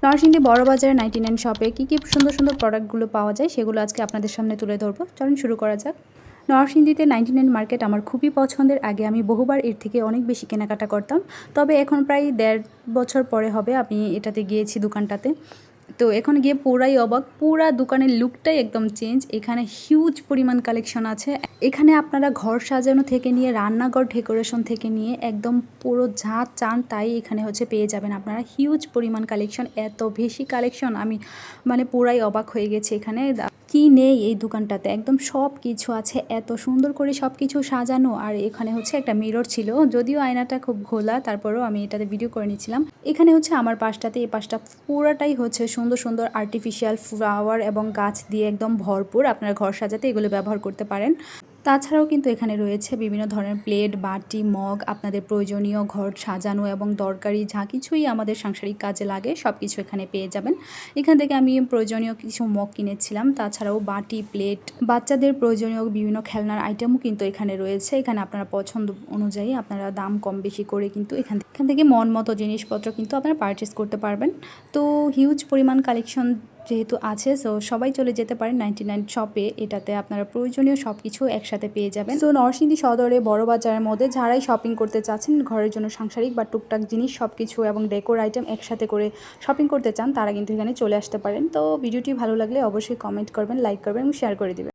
নরসিংদী বড় বাজারে 99 শপে কী সুন্দর সুন্দর প্রোডাক্টগুলো পাওয়া যায় সেগুলো আজকে আপনাদের সামনে তুলে ধরবো। চলুন শুরু করা যাক। নরসিংদীতে 99 মার্কেট আমার খুবই পছন্দের। আগে আমি বহুবার এর থেকে অনেক বেশি কেনাকাটা করতাম, তবে এখন প্রায় 1.5 বছর পরে হবে আমি এটাতে গিয়েছি দোকানটাতে। তো এখন গিয়ে পুরাই অবাক, পুরা দোকানের লুকটাই একদম চেঞ্জ। এখানে হিউজ পরিমাণ কালেকশন আছে। এখানে আপনারা ঘর সাজানো থেকে নিয়ে রান্নাঘর ডেকোরেশন থেকে নিয়ে একদম পুরো যা চান তাই এখানে পেয়ে যাবেন আপনারা। হিউজ পরিমাণ কালেকশন, এত বেশি কালেকশন আমি পুরাই অবাক হয়ে গেছি। এখানে কি নেই এই দোকানটাতে, একদম সব কিছু আছে, এত সুন্দর করে সব কিছু সাজানো। আর এখানে একটা মিরর ছিল, যদিও আয়নাটা খুব ঘোলা, তারপরেও আমি এটাতে ভিডিও করে নিচ্ছিলাম। এখানে আমার পাশটাতে, এই পাশটা পুরাটাই সুন্দর সুন্দর আর্টিফিশিয়াল ফ্লাওয়ার এবং গাছ দিয়ে একদম ভরপুর। আপনারা ঘর সাজাতে এগুলো ব্যবহার করতে পারেন। তাছাড়াও কিন্তু এখানে রয়েছে বিভিন্ন ধরনের প্লেট, বাটি, মগ, আপনাদের প্রয়োজনীয় ঘর সাজানো এবং দরকারি যা কিছুই আমাদের সাংসারিক কাজে লাগে সব কিছু এখানে পেয়ে যাবেন। এখান থেকে আমি প্রয়োজনীয় কিছু মগ কিনেছিলাম। তাছাড়াও বাটি, প্লেট, বাচ্চাদের প্রয়োজনীয় বিভিন্ন খেলনার আইটেমও কিন্তু এখানে রয়েছে। এখানে আপনারা পছন্দ অনুযায়ী আপনারা দাম কম বেশি করে কিন্তু এখান থেকে মন মতো জিনিসপত্র কিন্তু আপনারা পারচেস করতে পারবেন। তো হিউজ পরিমাণ কালেকশন যেহেতু আছে, সো সবাই চলে যেতে পারেন 99 শপে। এটাতে আপনারা প্রয়োজনীয় সব কিছু একসাথে পেয়ে যাবেন। তো নরসিংদী সদরে বড় বাজারের মধ্যে যারাই শপিং করতে চাচ্ছেন, ঘরের জন্য সাংসারিক বা টুকটাক জিনিস সব কিছু এবং ডেকোর আইটেম একসাথে করে শপিং করতে চান, তারা কিন্তু এখানে চলে আসতে পারেন। তো ভিডিওটি ভালো লাগলে অবশ্যই কমেন্ট করবেন, লাইক করবেন এবং শেয়ার করে দেবেন।